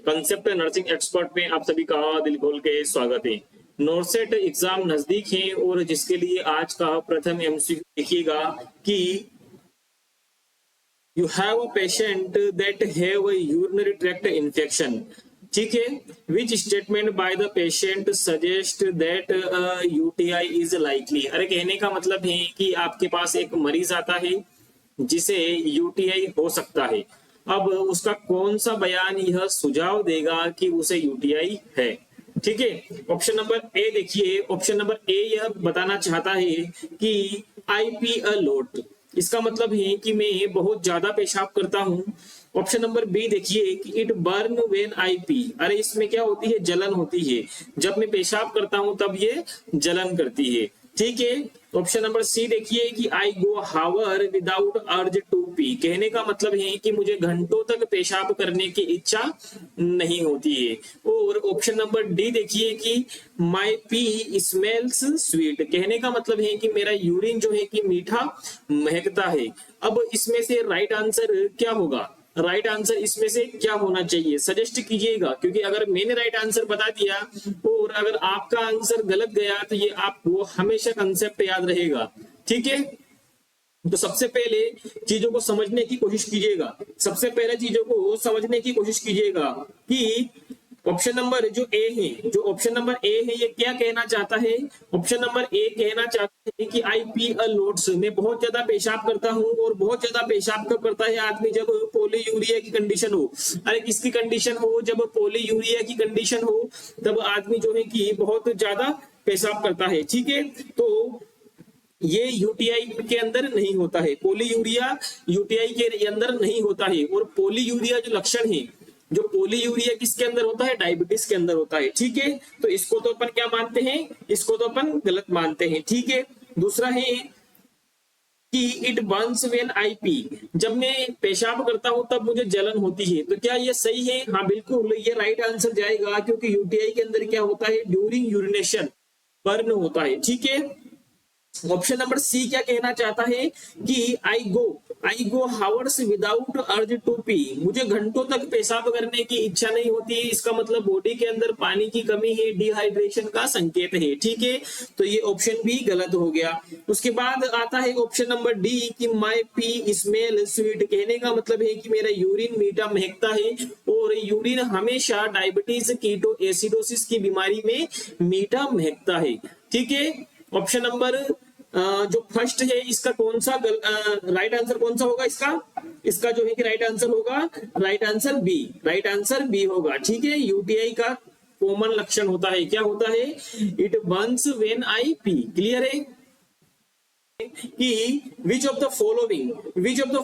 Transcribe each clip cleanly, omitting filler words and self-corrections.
Concept nursing expert में आप सभी का दिल खोल के स्वागत है। नॉर्सेट एग्जाम नजदीक है और जिसके लिए आज का प्रथम एमसीक्यू देखिएगा कि you have a patient that have a urinary tract infection. ठीक है, which statement by the patient suggest that UTI is likely. अरे कहने का मतलब है कि आपके पास एक मरीज आता है जिसे यूटीआई हो सकता है। अब उसका कौन सा बयान यह सुझाव देगा कि उसे यूटीआई है। ठीक है, ऑप्शन नंबर ए देखिए। ऑप्शन नंबर ए यह बताना चाहता है कि आई पी अ लोट, इसका मतलब है कि मैं बहुत ज्यादा पेशाब करता हूं। ऑप्शन नंबर बी देखिए कि it burn when I P. अरे इसमें क्या होती है, जलन होती है। जब मैं पेशाब करता हूं तब ये जलन करती है। ठीक है, ऑप्शन नंबर सी देखिए कि I go hour without urge to P. कहने का मतलब है कि मुझे घंटों तक पेशाब करने की इच्छा नहीं होती है। और ऑप्शन नंबर डी देखिए कि माई पी स्मेल्स स्वीट। कहने का मतलब है कि मेरा यूरिन जो है कि मीठा महकता है। अब इसमें से राइट आंसर क्या होगा, राइट आंसर इसमें से क्या होना चाहिए, सजेस्ट कीजिएगा। क्योंकि अगर मैंने राइट आंसर बता दिया और अगर आपका आंसर गलत गया तो ये आपको हमेशा कंसेप्ट याद रहेगा। ठीक है, तो सबसे पहले चीजों को समझने की कोशिश कीजिएगा। सबसे पहले चीजों को समझने की कोशिश कीजिएगा कि ऑप्शन नंबर जो ए है, जो ऑप्शन नंबर ए है ये क्या कहना चाहता है। ऑप्शन नंबर ए कहना चाहता है कि आई पी अ लोट्स, मैं बहुत ज्यादा पेशाब करता हूं। और बहुत ज्यादा पेशाब कब करता है आदमी, जब पोलीयूरिया की कंडीशन हो। अरे किसकी कंडीशन हो, जब पोलीयूरिया की कंडीशन हो तब आदमी जो है कि बहुत ज्यादा पेशाब करता है। ठीक है, तो ये यूटीआई के अंदर नहीं होता है, पोलीयूरिया यूटीआई के अंदर नहीं होता है। और पोलीयूरिया जो लक्षण है, जो पोलीयूरिया किसके अंदर होता है, डायबिटीज के अंदर होता है। ठीक है, तो इसको तो अपन क्या मानते हैं, इसको तो अपन गलत मानते हैं। ठीक है, दूसरा है कि it Burns when I P, जब मैं पेशाब करता हूं तब मुझे जलन होती है। तो क्या ये सही है, हाँ बिल्कुल ये राइट आंसर जाएगा। क्योंकि यूटीआई के अंदर क्या होता है, ड्यूरिंग यूरिनेशन बर्न होता है। ठीक है, ऑप्शन नंबर सी क्या कहना चाहता है कि I go hours without urge to pee, मुझे घंटों तक पेशाब करने की इच्छा नहीं होती। इसका मतलब बॉडी के अंदर पानी की कमी है, डिहाइड्रेशन का संकेत है। ठीक है, तो ये ऑप्शन भी गलत हो गया। उसके बाद आता है ऑप्शन नंबर डी कि माई पी स्मेल स्वीट। कहने का मतलब है कि मेरा यूरिन मीठा महकता है। और यूरिन हमेशा डायबिटीज कीटो एसिडोसिस की बीमारी में मीठा महकता है। ठीक है, ऑप्शन नंबर जो फर्स्ट है इसका कौन सा राइट आंसर कौन सा होगा, इसका जो है कि राइट आंसर होगा, right answer B, right answer B होगा। ठीक है, यूटीआई का कॉमन लक्षण होता है, क्या होता है, it Burns when I P. Clear है कि which of the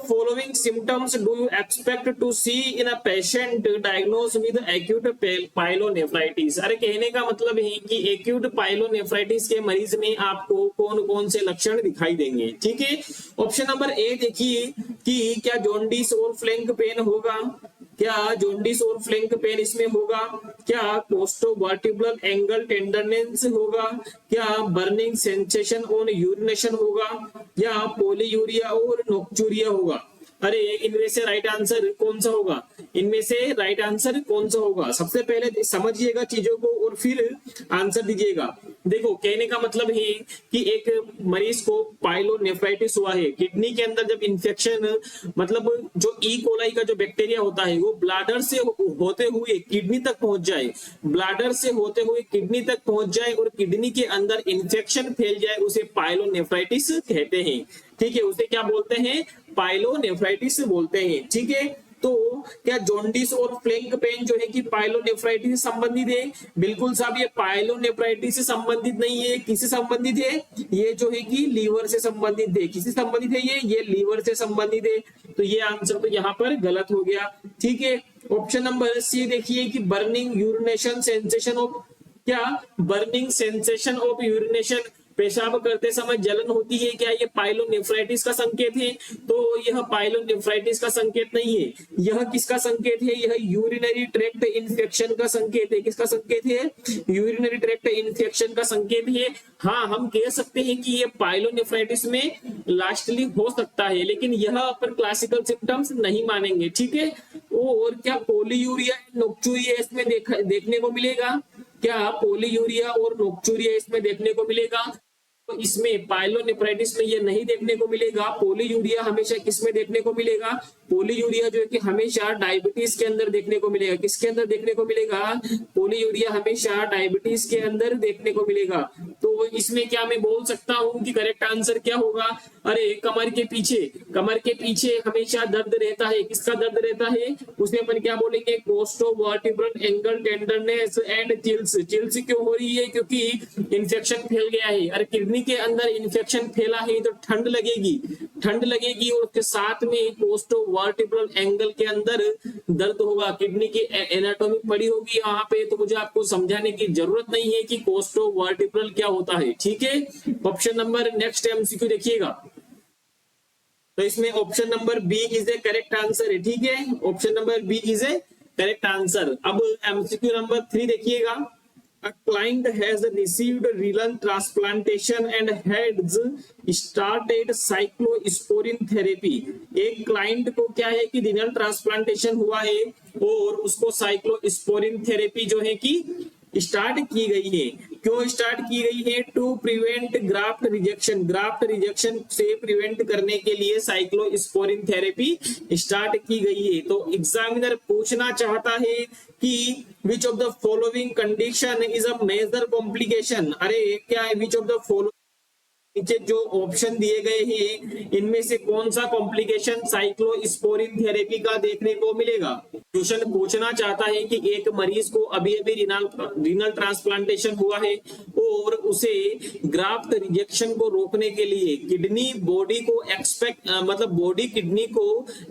following symptoms do you expect to see in a patient diagnosed with acute pyelonephritis। अरे कहने का मतलब है कि acute pyelonephritis के मरीज में आपको कौन कौन से लक्षण दिखाई देंगे। ठीक है, ऑप्शन नंबर ए देखिए कि क्या जॉन्डिस और फ्लैंक पेन होगा, क्या जॉन्डिस और फ्लैंक पेन इसमें होगा, क्या कोस्टोवर्टिब्रल एंगल टेंडरनेस होगा, क्या बर्निंग सेंसेशन ऑन यूरिनेशन होगा, या पोलीयूरिया और नोक्चूरिया होगा। अरे इनमें से राइट आंसर कौन सा होगा, इनमें से राइट आंसर कौन सा होगा। सबसे पहले समझिएगा चीजों को और फिर आंसर दीजिएगा। देखो कहने का मतलब है कि एक मरीज को पाइलोनेफ्राइटिस हुआ है, किडनी के अंदर जब इन्फेक्शन, मतलब जो ई कोलाई का जो बैक्टीरिया होता है वो ब्लाडर से होते हुए किडनी तक पहुंच जाए, ब्लाडर से होते हुए किडनी तक पहुंच जाए और किडनी के अंदर इन्फेक्शन फैल जाए, उसे पाइलोनेफ्राइटिस कहते हैं। ठीक है, उसे क्या बोलते हैं, पाइलोनेफ्राइटिस बोलते हैं। ठीक है, तो क्या जॉन्डिस और फ्लैंक पेन जो है कि पाइलोनेफ्राइटिस से संबंधित है, बिल्कुल साहब ये पाइलोनेफ्राइटिस से संबंधित नहीं है। किससे संबंधित है, ये जो है कि लीवर से संबंधित है। किससे संबंधित है, ये लीवर से संबंधित है। तो ये आंसर तो यहाँ पर गलत हो गया। ठीक है, ऑप्शन नंबर सी देखिए कि बर्निंग यूरिनेशन सेंसेशन ऑफ, क्या बर्निंग सेंसेशन ऑफ यूरिनेशन पेशाब करते समय जलन होती है, क्या ये पाइलोनेफ्राइटिस का संकेत है? तो यह पाइलोनेफ्राइटिस का संकेत नहीं है। यह किसका संकेत है? यह यूरिनरी ट्रैक्ट इन्फेक्शन का संकेत है। किसका संकेत है? यूरिनरी ट्रैक्ट इन्फेक्शन का संकेत है। हाँ, हम कह सकते हैं कि ये पाइलोनेफ्राइटिस में लास्टली हो सकता है, लेकिन यह अपन क्लासिकल सिम्टम्स नहीं मानेंगे, ठीक है। और क्या पोलीयूरिया, नोक्चूरिया इसमें देखने को मिलेगा? क्या पोलीयूरिया और नोक्चूरिया इसमें देखने को मिलेगा? तो इसमें पाइलोनेफ्राइटिस में ये नहीं देखने को मिलेगा। पोलीयूरिया हमेशा किसमें देखने को मिलेगा? पोलीयूरिया जो है कि हमेशा डायबिटीज के अंदर देखने को मिलेगा। किसके अंदर देखने को मिलेगा? पोलीयूरिया हमेशा डायबिटीज के अंदर देखने को मिलेगा। तो इसमें क्या मैं बोल सकता हूं कि करेक्ट आंसर क्या होगा? अरे कमर के पीछे हमेशा दर्द रहता है। किसका दर्द रहता है? उसमें अपन क्या बोलेंगे? Costovertebral angle tenderness and chills. Chills क्यों हो रही है? क्योंकि इंफेक्शन फैल गया है। अरे किडनी के अंदर इंफेक्शन फैला है तो ठंड लगेगी और उसके साथ में कोस्टोवर्टिब्रल एंगल के अंदर दर्द होगा। किडनी की एनाटॉमी पड़ी होगी यहाँ पे, तो मुझे आपको समझाने की जरूरत नहीं है कि कोस्टोवर्टिब्रल क्या होता है, ठीक है। ऑप्शन नंबर नेक्स्ट एमसीक्यू देखिएगा, तो इसमें option number B is a correct answer है, ठीक है। Option number B is a correct answer. अब एमसीक्यू नंबर 3 देखिएगा। A client has received renal transplantation and has started cyclosporin therapy। एक client को क्या है कि रिनल ट्रांसप्लांटेशन हुआ है और उसको साइक्लोस्पोरिन थेरेपी जो है कि स्टार्ट की गई है। क्यों स्टार्ट की गई है? टू प्रिवेंट ग्राफ्ट रिजेक्शन से प्रिवेंट करने के लिए साइक्लोस्पोरिन थेरेपी स्टार्ट की गई है। तो एग्जामिनर पूछना चाहता है कि which of the following condition is a major complication. अरे क्या है? विच ऑफ द फॉलोइंग, नीचे जो ऑप्शन दिए गए हैं इनमें से कौन सा कॉम्प्लिकेशन साइक्लोस्पोरिन थेरेपी का देखने को मिलेगा? क्वेश्चन पूछना चाहता है कि एक मरीज को अभी रीनल ट्रांसप्लांटेशन हुआ है और उसे ग्राफ्ट रिजेक्शन को रोकने के लिए किडनी बॉडी को बॉडी किडनी को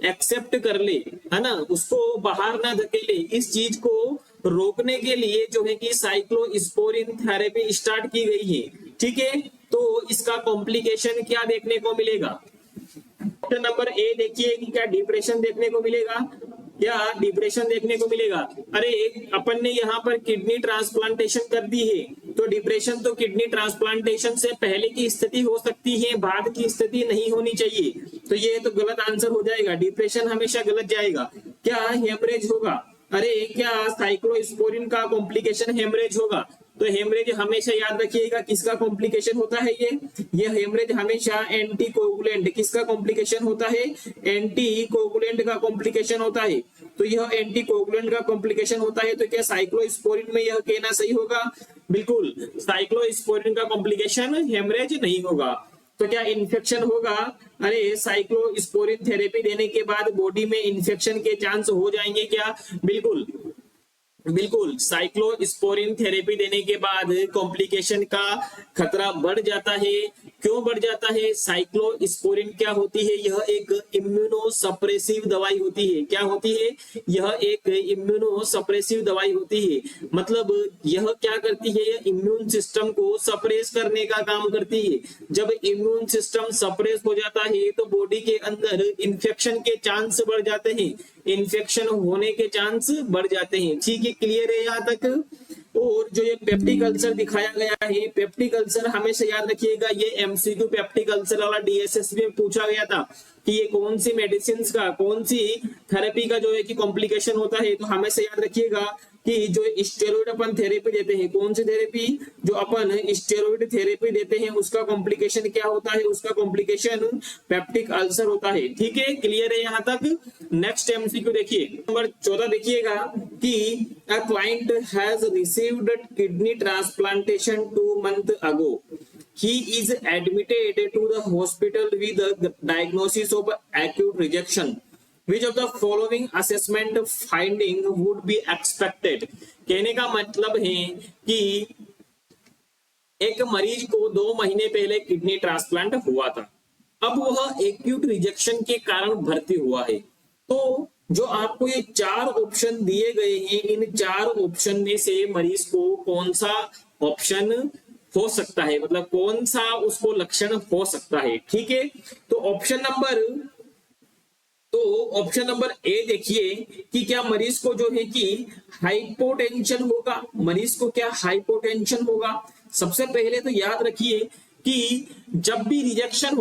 एक्सेप्ट कर ले, है ना, उसको बाहर ना धकेले, इस चीज को रोकने के लिए जो है कि साइक्लोस्पोरिन थेरेपी स्टार्ट की गई है, ठीक है। तो इसका कॉम्प्लिकेशन क्या देखने को मिलेगा? ऑप्शन नंबर ए देखिए कि क्या डिप्रेशन देखने को मिलेगा? क्या डिप्रेशन देखने को मिलेगा? अरे अपन ने यहाँ पर किडनी ट्रांसप्लांटेशन कर दी है, तो डिप्रेशन तो किडनी ट्रांसप्लांटेशन से पहले की स्थिति हो सकती है, बाद की स्थिति नहीं होनी चाहिए, तो ये तो गलत आंसर हो जाएगा। डिप्रेशन हमेशा गलत जाएगा। क्या हेमरेज होगा? अरे क्या साइक्लोस्पोरिन का कॉम्प्लिकेशन हेमरेज होगा? तो हेमरेज हमेशा याद रखिएगा किसका कॉम्प्लिकेशन होता है? ये हेमरेज हमेशा एंटीकोगुलेंट, किसका कॉम्प्लिकेशन होता है? एंटीकोगुलेंट का कॉम्प्लिकेशन होता है। तो यह एंटीकोगुलेंट का कॉम्प्लिकेशन होता है, तो क्या साइक्लोस्पोरिन में यह कहना सही होगा? बिल्कुल, साइक्लोस्पोरिन का कॉम्प्लिकेशन हेमरेज नहीं होगा। तो क्या इन्फेक्शन होगा? अरे साइक्लोस्पोरिन थेरेपी देने के बाद बॉडी में इन्फेक्शन के चांस हो जाएंगे क्या? बिल्कुल साइक्लोस्पोरिन थेरेपी देने के बाद कॉम्प्लिकेशन का खतरा बढ़ जाता है। क्यों बढ़ जाता है? साइक्लोस्पोरिन क्या होती है? यह एक इम्यूनोसप्रेसिव दवाई होती है। क्या होती है? यह एक इम्यूनोसप्रेसिव दवाई होती है। मतलब यह क्या करती है? यह इम्यून सिस्टम को सप्रेस करने का काम करती है। जब इम्यून सिस्टम सप्रेस हो जाता है तो बॉडी के अंदर इन्फेक्शन के चांस बढ़ जाते हैं, इन्फेक्शन होने के चांस बढ़ जाते हैं, ठीक है। क्लियर है यहाँ तक? और जो ये पेप्टिक अल्सर दिखाया गया है, पेप्टिक अल्सर हमेशा याद रखिएगा, ये एमसीक्यू पेप्टिक अल्सर वाला डीएसएस में पूछा गया था कि ये कौन सी मेडिसिन का, कौन सी थेरेपी का जो है कि कॉम्प्लिकेशन होता है। तो हमेशा याद रखिएगा कि जो स्टेरॉइड अपन थेरेपी देते हैं, कौन सी थेरेपी? जो अपन स्टेरॉइड थेरेपी देते हैं उसका कॉम्प्लिकेशन क्या होता है? उसका कॉम्प्लिकेशन पेप्टिक अल्सर होता है, ठीक है। क्लियर है यहाँ तक? नेक्स्ट एमसीक्यू देखिए, नंबर 14 देखिएगा कि a client has received kidney transplantation 2 months ago. He is admitted to the hospital with the diagnosis of acute rejection. Which of the following assessment finding would be expected? कहने का मतलब है कि एक मरीज को 2 महीने पहले किडनी ट्रांसप्लांट हुआ था, अब वह एक्यूट रिजेक्शन के कारण भर्ती हुआ है। तो जो आपको ये 4 ऑप्शन दिए गए हैं, इन 4 ऑप्शन में से मरीज को कौन सा ऑप्शन हो सकता है, मतलब कौन सा उसको लक्षण हो सकता है। ठीक है, तो ऑप्शन नंबर ए देखिए कि क्या मरीज को जो है कि हाइपोटेंशन होगा, मरीज को क्या हाइपोटेंशन होगा। सबसे पहले तो याद रखिए कि जब भी रिजेक्शन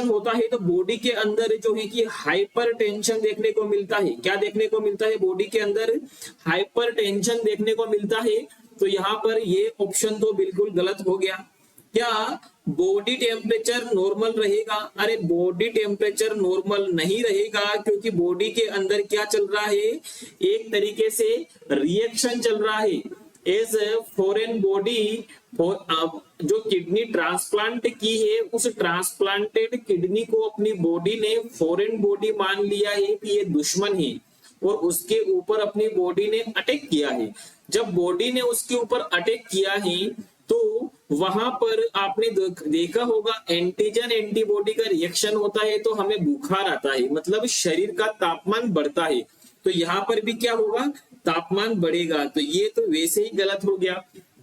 होता है तो बॉडी के अंदर जो है कि हाइपर टेंशन देखने को मिलता है। क्या देखने को मिलता है? बॉडी के अंदर हाइपर टेंशन देखने को मिलता है। तो यहाँ पर ये ऑप्शन तो बिल्कुल गलत हो गया। क्या बॉडी टेम्परेचर नॉर्मल रहेगा? अरे बॉडी टेम्परेचर नॉर्मल नहीं रहेगा, क्योंकि बॉडी के अंदर क्या चल रहा है, एक तरीके से रिएक्शन चल रहा है। एज फॉरेन बॉडी जो किडनी ट्रांसप्लांट की है, उस ट्रांसप्लांटेड किडनी को अपनी बॉडी ने फॉरेन बॉडी मान लिया है कि ये दुश्मन है, और उसके ऊपर अपनी बॉडी ने अटैक किया है। जब बॉडी ने उसके ऊपर अटैक किया है तो वहां पर आपने देखा होगा एंटीजन एंटीबॉडी का रिएक्शन होता है तो हमें बुखार आता है, मतलब शरीर का तापमान बढ़ता है। तो यहाँ पर भी क्या होगा, तापमान बढ़ेगा। तो ये तो वैसे ही गलत हो गया।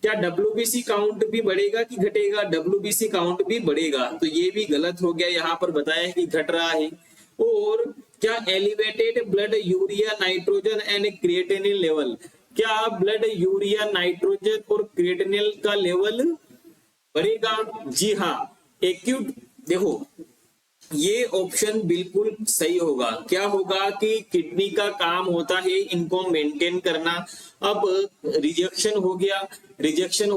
क्या WBC काउंट भी बढ़ेगा कि घटेगा? WBC काउंट भी बढ़ेगा, तो ये भी गलत हो गया। यहाँ पर बताया कि घट रहा है। और क्या elevated blood urea nitrogen and creatinine level, क्या ब्लड यूरिया नाइट्रोजन और क्रिएटिनिन का लेवल बढ़ेगा? जी हाँ, एक्यूट। देखो ये ऑप्शन बिल्कुल सही होगा। क्या होगा कि किडनी का काम होता है इनको मेंटेन करना। अब रिजेक्शन हो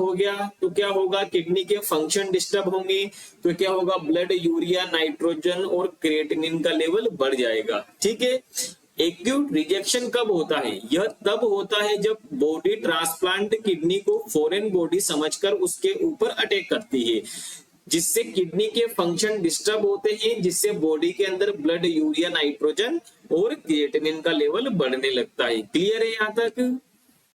गया तो क्या होगा, किडनी के फंक्शन डिस्टर्ब होंगे। तो क्या होगा, ब्लड यूरिया नाइट्रोजन और क्रिएटिनिन का लेवल बढ़ जाएगा। ठीक है, एक्यूट रिजेक्शन कब होता है? यह तब होता है जब बॉडी ट्रांसप्लांट किडनी को फॉरेन बॉडी समझकर उसके ऊपर अटैक करती है, जिससे किडनी के फंक्शन डिस्टर्ब होते हैं, जिससे बॉडी के अंदर ब्लड यूरिया नाइट्रोजन और क्रिएटिनिन का लेवल बढ़ने लगता है। क्लियर है यहाँ तक?